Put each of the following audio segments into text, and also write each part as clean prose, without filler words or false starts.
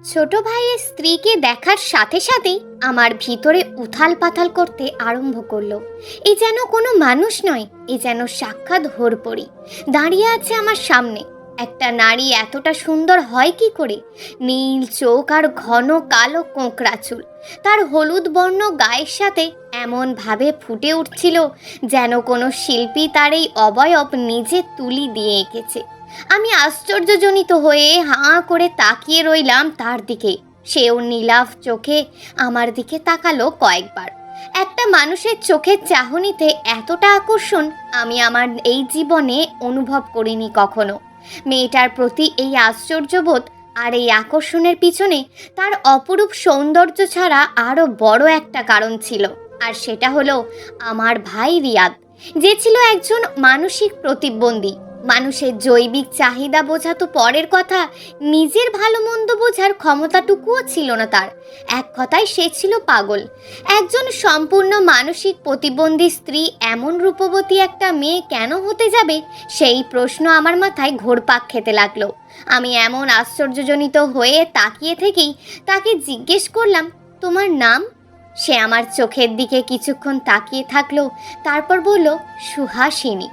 ছোট ভাইয়ের স্ত্রীকে দেখার সাথে সাথেই আমার ভিতরে উথাল পাথাল করতে আরম্ভ করলো। এ যেন কোনো মানুষ নয়, এ যেন সাক্ষাৎ হোরপরি দাঁড়িয়ে আছে আমার সামনে। একটা নারী এতটা সুন্দর হয় কি করে? নীল চোখ আর ঘন কালো কোঁকড়া চুল, তার হলুদ বর্ণ গায়ের সাথে এমন ভাবে ফুটে উঠছিল যেন কোনো শিল্পী তার এই অবয়ব নিজে তুলি দিয়ে এঁকেছে। আমি আশ্চর্যজনিত হয়ে হাঁ করে তাকিয়ে রইলাম তার দিকে। সেও নীলাভ চোখে আমার দিকে তাকালো কয়েকবার। একটা মানুষের চোখের চাহনিতে এতটা আকর্ষণ আমি আমার এই জীবনে অনুভব করিনি কখনো। মেয়েটার প্রতি এই আশ্চর্যবোধ আর এই আকর্ষণের পিছনে তার অপরূপ সৌন্দর্য ছাড়া আরও বড় একটা কারণ ছিল, আর সেটা হলো আমার ভাই রিয়াদ, যে ছিল একজন মানসিক প্রতিবন্ধী। মানুষের জৈবিক চাহিদা বোঝা তো পরের কথা, নিজের ভালো মন্দ বোঝার ক্ষমতাটুকুও ছিল না তার। এক কথায় সে ছিল পাগল। একজন সম্পূর্ণ মানসিক প্রতিবন্ধী স্ত্রী এমন রূপবতী একটা মেয়ে কেন হতে যাবে, সেই প্রশ্ন আমার মাথায় ঘোরপাক খেতে লাগলো। আমি এমন আশ্চর্যজনিত হয়ে তাকিয়ে থেকেই তাকে জিজ্ঞেস করলাম, তোমার নাম? সে আমার চোখের দিকে কিছুক্ষণ তাকিয়ে থাকলো, তারপর বলল, সুহাসিনী।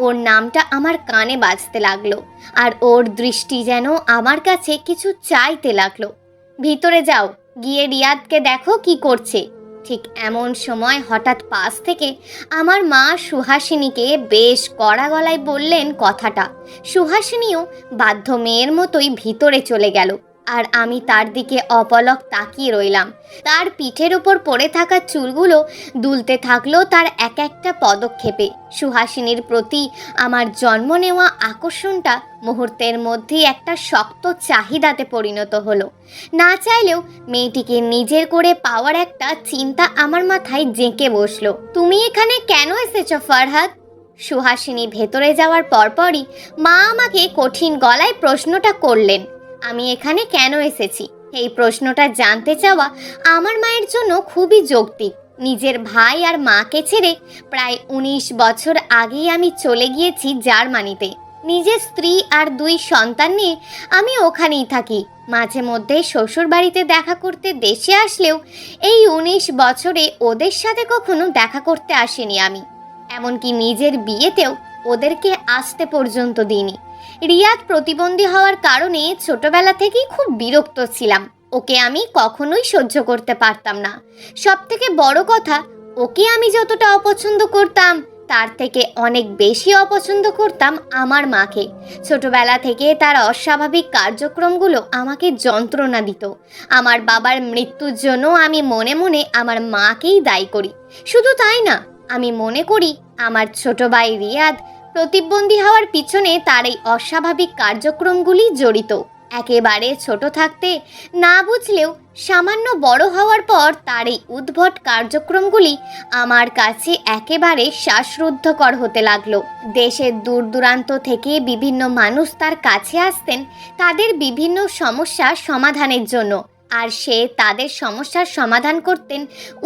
ওর নামটা আমার কানে বাজতে লাগলো, আর ওর দৃষ্টি যেন আমার কাছে কিছু চাইতে লাগলো। ভিতরে যাও, গিয়ে রিয়াদকে দেখো কি করছে। ঠিক এমন সময় হঠাৎ পাশ থেকে আমার মা সুহাসিনীকে বেশ কড়া গলায় বললেন কথাটা। সুহাসিনীও বাধ্য মেয়ের মতোই ভিতরে চলে গেল, আর আমি তার দিকে অপলক তাকিয়ে রইলাম। তার পিঠের ওপর পড়ে থাকা চুলগুলো দুলতে থাকলো তার এক একটা পদক্ষেপে। সুহাসিনীর প্রতি আমার জন্ম নেওয়া আকর্ষণটা মুহূর্তের মধ্যেই একটা শক্ত চাহিদাতে পরিণত হলো। না চাইলেও মেয়েটিকে নিজের করে পাওয়ার একটা চিন্তা আমার মাথায় জেঁকে বসলো। তুমি এখানে কেন এসেছো ফারহাদ? সুহাসিনী ভেতরে যাওয়ার পরপরই মা আমাকে কঠিন গলায় প্রশ্নটা করলেন। আমি এখানে কেন এসেছি, এই প্রশ্নটা জানতে চাওয়া আমার মায়ের জন্য খুবই যৌক্তিক। নিজের ভাই আর মাকে ছেড়ে প্রায় ১৯ বছর আগেই আমি চলে গিয়েছি জার্মানিতে। নিজের স্ত্রী আর ২ সন্তান নিয়ে আমি ওখানেই থাকি। মাঝে মধ্যে শ্বশুর বাড়িতে দেখা করতে দেশে আসলেও এই ১৯ বছরে ওদের সাথে কখনো দেখা করতে আসিনি আমি। এমনকি নিজের বিয়েতেও ওদেরকে আসতে পর্যন্ত দিইনি। রিয়াদ প্রতিবন্ধী হওয়ার কারণে ছোটবেলা থেকেই খুব বিরক্ত ছিলাম। ওকে আমি কখনোই সহ্য করতে পারতাম না। সব থেকে বড় কথা, ওকে আমি যতটা অপছন্দ করতাম তার থেকে অনেক বেশি অপছন্দ করতাম আমার মাকে। ছোটবেলা থেকে তার অস্বাভাবিক কার্যক্রমগুলো আমাকে যন্ত্রণা দিত। আমার বাবার মৃত্যুর জন্য আমি মনে মনে আমার মাকেই দায়ী করি। শুধু তাই না, আমি মনে করি আমার ছোট ভাই রিয়াদ প্রতিবন্ধী হওয়ার পিছনে তার এই অস্বাভাবিক কার্যক্রমগুলি জড়িত। একেবারে ছোট থাকতে না বুঝলেও সামান্য বড় হওয়ার পর তার এই উদ্ভট কার্যক্রমগুলি আমার কাছে একেবারে শ্বাসরুদ্ধকর হতে লাগলো। দেশের দূর দূরান্ত থেকে বিভিন্ন মানুষ তার কাছে আসতেন তাদের বিভিন্ন সমস্যা সমাধানের জন্য, আর সে তাদের সমস্যার সমাধান করতেন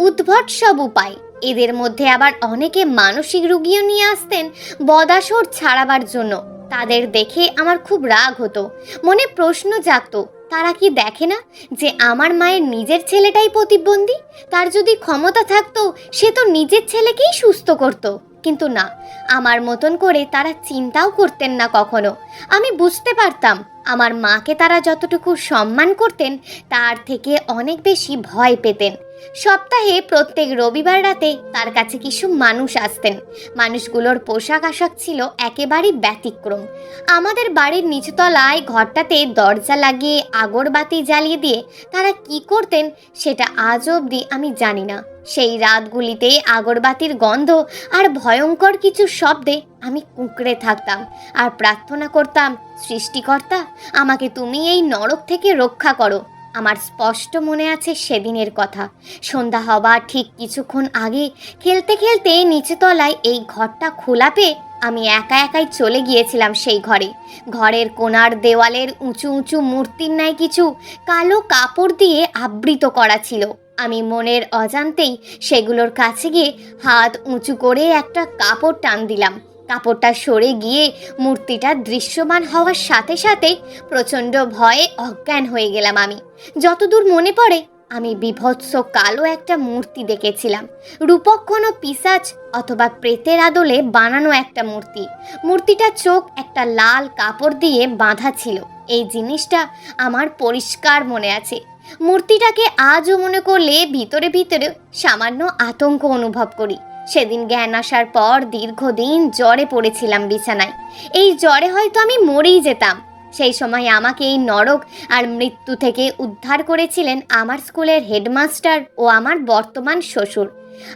উদ্ভট সব উপায়। এদের মধ্যে আবার অনেকে মানসিক রোগীও নিয়ে আসতেন বদাসর ছাড়াবার জন্য। তাদের দেখে আমার খুব রাগ হতো, মনে প্রশ্ন জাগতো, তারা কি দেখে না যে আমার মায়ের নিজের ছেলেটাই প্রতিবন্ধী? তার যদি ক্ষমতা থাকতো সে তো নিজের ছেলেকেই সুস্থ করতো। কিন্তু না, আমার মতন করে তারা চিন্তাও করতেন না কখনো। আমি বুঝতে পারতাম আমার মাকে তারা যতটুকু সম্মান করতেন তার থেকে অনেক বেশি ভয় পেতেন। সপ্তাহে প্রত্যেক রবিবার রাতে তার কাছে কিছু মানুষ আসতেন। মানুষগুলোর পোশাক আশাক ছিল একেবারেই ব্যতিক্রম। আমাদের বাড়ির নিচতলায় ঘরটাতে দরজা লাগিয়ে আগরবাতি জ্বালিয়ে দিয়ে তারা কি করতেন সেটা আজ অবধি আমি জানি না। সেই রাতগুলিতে আগরবাতির গন্ধ আর ভয়ঙ্কর কিছু শব্দে আমি কুঁকড়ে থাকতাম আর প্রার্থনা করতাম, সৃষ্টিকর্তা, আমাকে তুমি এই নরক থেকে রক্ষা করো। আমার স্পষ্ট মনে আছে সেদিনের কথা। সন্ধ্যা হবার ঠিক কিছুক্ষণ আগে খেলতে খেলতে নিচতলায় এই ঘরটা খোলা পেয়ে আমি একা একাই চলে গিয়েছিলাম সেই ঘরে। ঘরের কোণার দেওয়ালের উঁচু উঁচু মূর্তির ন্যায় কিছু কালো কাপড় দিয়ে আবৃত করা ছিল। আমি মনের অজান্তেই সেগুলোর কাছে গিয়ে হাত উঁচু করে একটা কাপড় টান দিলাম। কাপড়টা সরে গিয়ে মূর্তিটা দৃশ্যমান হওয়ার সাথে সাথে প্রচণ্ড ভয়ে অজ্ঞান হয়ে গেলাম আমি। যতদূর মনে পড়ে আমি বিভৎস কালো একটা মূর্তি দেখেছিলাম, রূপক কোনো পিশাচ অথবা প্রেতের আদলে বানানো একটা মূর্তি। মূর্তিটার চোখ একটা লাল কাপড় দিয়ে বাঁধা ছিল, এই জিনিসটা আমার পরিষ্কার মনে আছে। মূর্তিটাকে আজও মনে করলে ভিতরে ভিতরে সামান্য আতঙ্ক অনুভব করি। সেদিন জ্ঞান আসার পর দীর্ঘদিন জ্বরে পড়েছিলাম বিছানায়। এই জ্বরে হয়তো আমি মরেই যেতাম। সেই সময় আমাকে এই নরক আর মৃত্যু থেকে উদ্ধার করেছিলেন আমার স্কুলের হেডমাস্টার ও আমার বর্তমান শ্বশুর।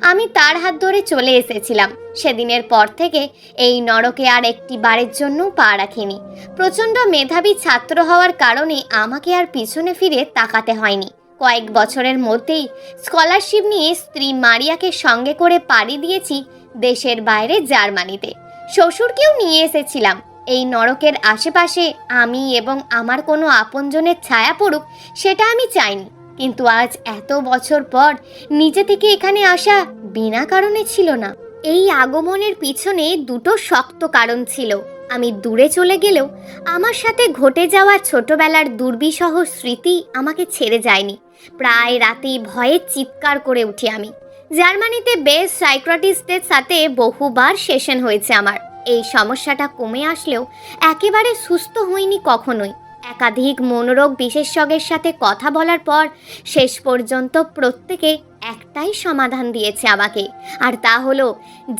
আমি তার হাত ধরে চলে এসেছিলাম। সেদিনের পর থেকে এই নরকে আর একটি বারের জন্য পা রাখিনি। প্রচণ্ড মেধাবী ছাত্র হওয়ার কারণে আমাকে আর পিছনে ফিরে তাকাতে হয়নি। কয়েক বছরের মধ্যেই স্কলারশিপ নিয়ে স্ত্রী মারিয়াকে সঙ্গে করে পাড়ি দিয়েছি দেশের বাইরে জার্মানিতে। শ্বশুরকেও নিয়ে এসেছিলাম। এই নরকের আশেপাশে আমি এবং আমার কোনো আপনজনের ছায়া পড়ুক সেটা আমি চাইনি, কিন্তু আজ এত বছর পর নিজে থেকে এখানে আসা বিনা কারণে ছিল না। এই আগমনের পিছনে দুটো শক্ত কারণ ছিল। আমি দূরে চলে গেলেও আমার সাথে ঘটে যাওয়া ছোটবেলার দুর্বিষহ স্মৃতি আমাকে ছেড়ে যায়নি। প্রায় রাতেই ভয়ে চিৎকার করে উঠি আমি। জার্মানিতে বেস্ট সাইকিয়াট্রিস্টের সাথে বহুবার সেশন হয়েছে আমার। এই সমস্যাটা কমে আসলেও একেবারে সুস্থ হইনি কখনোই। একাধিক মনোরোগ বিশেষজ্ঞের সাথে কথা বলার পর শেষ পর্যন্ত প্রত্যেকে একটাই সমাধান দিয়েছে আমাকে, আর তা হলো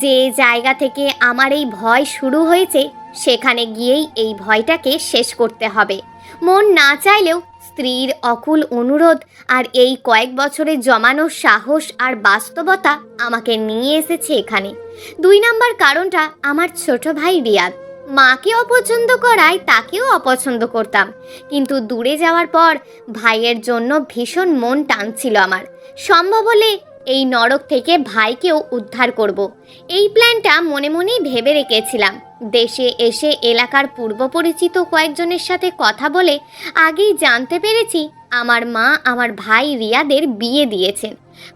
যে জায়গা থেকে আমার এই ভয় শুরু হয়েছে সেখানে গিয়েই এই ভয়টাকে শেষ করতে হবে। মন না চাইলেও স্ত্রীর অকুল অনুরোধ আর এই কয়েক বছরে জমানো সাহস আর বাস্তবতা আমাকে নিয়ে এসেছে এখানে। 2 নম্বর কারণটা আমার ছোট ভাই রিয়াদ। মাকে অপছন্দ করায় তাকেও অপছন্দ করতাম, কিন্তু দূরে যাওয়ার পর ভাইয়ের জন্য ভীষণ মন টানছিল আমার। সম্ভব হলে এই নরক থেকে ভাইকেও উদ্ধার করব। এই প্ল্যানটা মনে মনেই ভেবে রেখেছিলাম। দেশে এসে এলাকার পূর্ব পরিচিত কয়েকজনের সাথে কথা বলে আগেই জানতে পেরেছি আমার মা আমার ভাই রিয়াদের বিয়ে দিয়েছেন।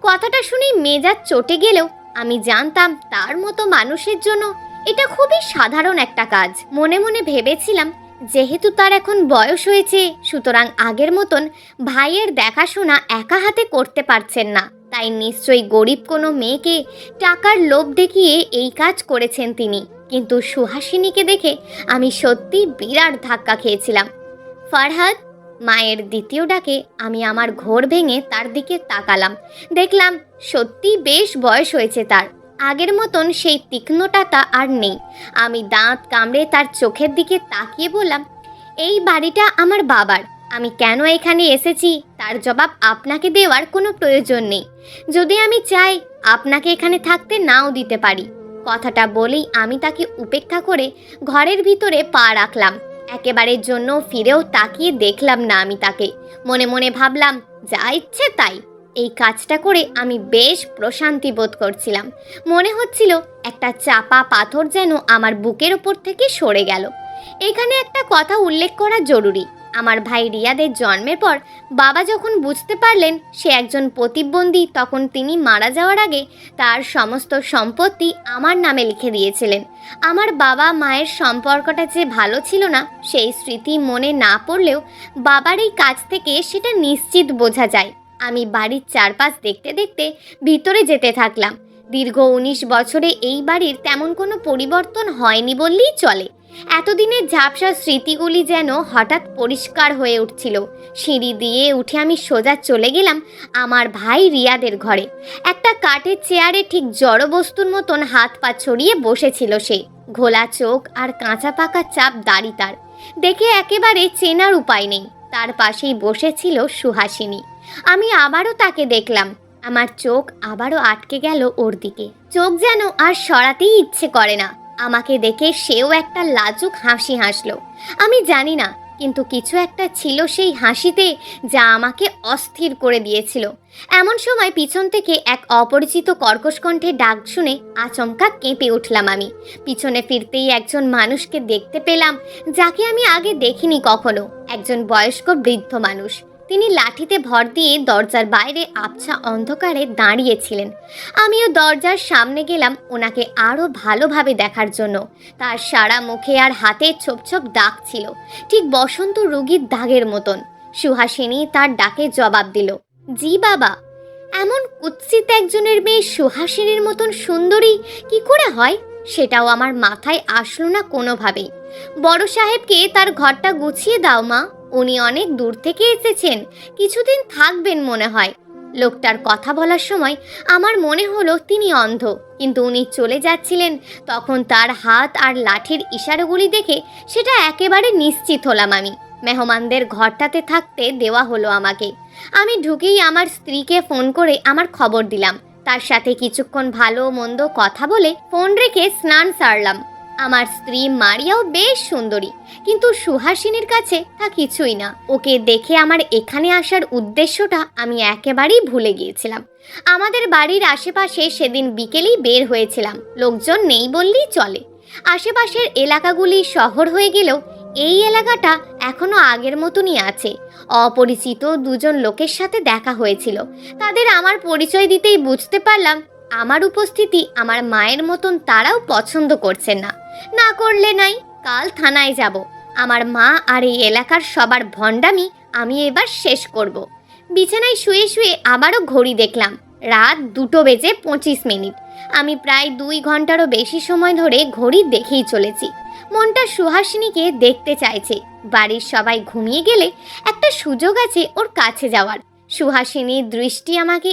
কথাটা শুনেই মেজাজ চটে গেলেও আমি জানতাম তার মতো মানুষের জন্য এটা খুবই সাধারণ একটা কাজ। মনে মনে ভেবেছিলাম যেহেতু তার এখন বয়স হয়েছে, সুতরাং আগের মতন ভাইয়ের দেখাশোনা একা হাতে করতে পারছেন না, তাই নিশ্চয়ই গরিব কোনো মেয়েকে টাকার লোভ দেখিয়ে এই কাজ করেছেন তিনি। কিন্তু সুহাসিনীকে দেখে আমি সত্যি বিরাট ধাক্কা খেয়েছিলাম। ফারহাদ, মায়ের দ্বিতীয় ডাকে আমি আমার ঘোর ভেঙে তার দিকে তাকালাম। দেখলাম সত্যি বেশ বয়স হয়েছে তার। আগের মতন সেই তীক্ষ্ণতা আর নেই। আমি দাঁত কামড়ে তার চোখের দিকে তাকিয়ে বললাম, এই বাড়িটা আমার বাবার। আমি কেন এখানে এসেছি তার জবাব আপনাকে দেওয়ার কোনো প্রয়োজন নেই। যদি আমি চাই আপনাকে এখানে থাকতে নাও দিতে পারি। কথাটা বলেই আমি তাকে উপেক্ষা করে ঘরের ভিতরে পা রাখলাম। একেবারের জন্য ফিরেও তাকিয়ে দেখলাম না আমি তাকে। মনে মনে ভাবলাম, যা ইচ্ছে তাই। এই কাজটা করে আমি বেশ প্রশান্তি বোধ করছিলাম। মনে হচ্ছিল একটা চাপা পাথর যেন আমার বুকের ওপর থেকে সরে গেল। এখানে একটা কথা উল্লেখ করা জরুরি। আমার ভাই রিয়াদের জন্মের পর বাবা যখন বুঝতে পারলেন সে একজন প্রতিবন্ধী, তখন তিনি মারা যাওয়ার আগে তার সমস্ত সম্পত্তি আমার নামে লিখে দিয়েছিলেন। আমার বাবা মায়ের সম্পর্কটা যে ভালো ছিল না সেই স্মৃতি মনে না পড়লেও বাবার এই কাজ থেকে সেটা নিশ্চিত বোঝা যায়। আমি বাড়ির চারপাশ দেখতে দেখতে ভিতরে যেতে থাকলাম। দীর্ঘ 19 বছরে এই বাড়ির তেমন কোনো পরিবর্তন হয়নি বললেই চলে। এতদিনের ঝাপসা স্মৃতিগুলি যেন হঠাৎ পরিষ্কার হয়ে উঠছিল। সিঁড়ি দিয়ে উঠে আমি সোজা চলে গেলাম আমার ভাই রিয়াদের ঘরে। একটা কাঠের চেয়ারে ঠিক জড়বস্তুর মতন হাত পা ছড়িয়ে বসেছিল সে। ঘোলা চোখ আর কাঁচা পাকা চাপ দাড়ি তার, দেখে একেবারে চেনার উপায় নেই। তার পাশেই বসেছিল সুহাসিনী। আমি আবারও তাকে দেখলাম। আমার চোখ আবারও আটকে গেল ওর দিকে। চোখ যেন আর সরাতেই ইচ্ছে করে না। আমাকে দেখে সেও একটা লাজুক হাসি হাসলো। আমি জানি না, কিন্তু কিছু একটা ছিল সেই হাসিতে যা আমাকে অস্থির করে দিয়েছিল। এমন সময় পিছন থেকে এক অপরিচিত কর্কশ কণ্ঠে ডাক শুনে আচমকা কেঁপে উঠলাম আমি। পিছনে ফিরতেই একজন মানুষকে দেখতে পেলাম যাকে আমি আগে দেখিনি কখনো। একজন বয়স্ক বৃদ্ধ মানুষ। তিনি লাঠিতে ভর দিয়ে দরজার বাইরে আবছা অন্ধকারে দাঁড়িয়েছিলেন। আমিও দরজার সামনে গেলাম ওনাকে আরও ভালোভাবে দেখার জন্য। তার সারা মুখে আর হাতে ছোপ ছোপ দাগ ছিল, ঠিক বসন্ত রোগীর দাগের মতন। সুহাসিনী তার ডাকে জবাব দিল, জি বাবা। এমন কুৎসিত একজনের মেয়ে সুহাসিনীর মতন সুন্দরী কি করে হয়, সেটাও আমার মাথায় আসলো না কোনোভাবেই। বড় সাহেবকে তার ঘরটা গুছিয়ে দাও মা, উনি অনেক দূর থেকে এসেছেন, কিছুদিন থাকবেন মনে হয়। লোকটার কথা বলার সময় আমার মনে হলো তিনি অন্ধ, কিন্তু উনি চলে যাচ্ছিলেন তখন তার হাত আর লাঠির ইশারাগুলি দেখে সেটা একেবারে নিশ্চিত হলাম আমি। মেহমানদের ঘরটাতে থাকতে দেওয়া হলো আমাকে। আমি ঢুকেই আমার স্ত্রীকে ফোন করে আমার খবর দিলাম। তার সাথে কিছুক্ষণ ভালো মন্দ কথা বলে ফোন রেখে স্নান সারলাম। আমার স্ত্রী মারিয়াও বেশ সুন্দরী, কিন্তু সুহাসিনীর কাছে তা কিছুই না। ওকে দেখে আমার এখানে আসার উদ্দেশ্যটা আমি একেবারেই ভুলে গিয়েছিলাম। আমাদের বাড়ির আশেপাশে সেদিন বিকেলেই বের হয়েছিলাম, লোকজন নেই বললেই চলে। আশেপাশের এলাকাগুলি শহর হয়ে গেলেও এই এলাকাটা এখনো আগের মতনই আছে। অপরিচিত দুজন লোকের সাথে দেখা হয়েছিল, তাদের আমার পরিচয় দিতেই বুঝতে পারলাম আমার উপস্থিতি আমার মায়ের মতন তারাও পছন্দ করছেন না। না করলে নাই, কাল থানায় যাব। আমার মা আর এই এলাকার সবার ভণ্ডামি আমি এবার শেষ করব। বিছানায় শুয়ে শুয়ে আবারও ঘড়ি দেখলাম, রাত 2:25। আমি প্রায় 2 ঘন্টারও বেশি সময় ধরে ঘড়ি দেখেই চলেছি। মনটা সুহাসিনীকে দেখতে চাইছে। বাড়ির সবাই ঘুমিয়ে গেলে একটা সুযোগ আছে ওর কাছে যাওয়ার। সুহাসিনীর দৃষ্টি আমাকে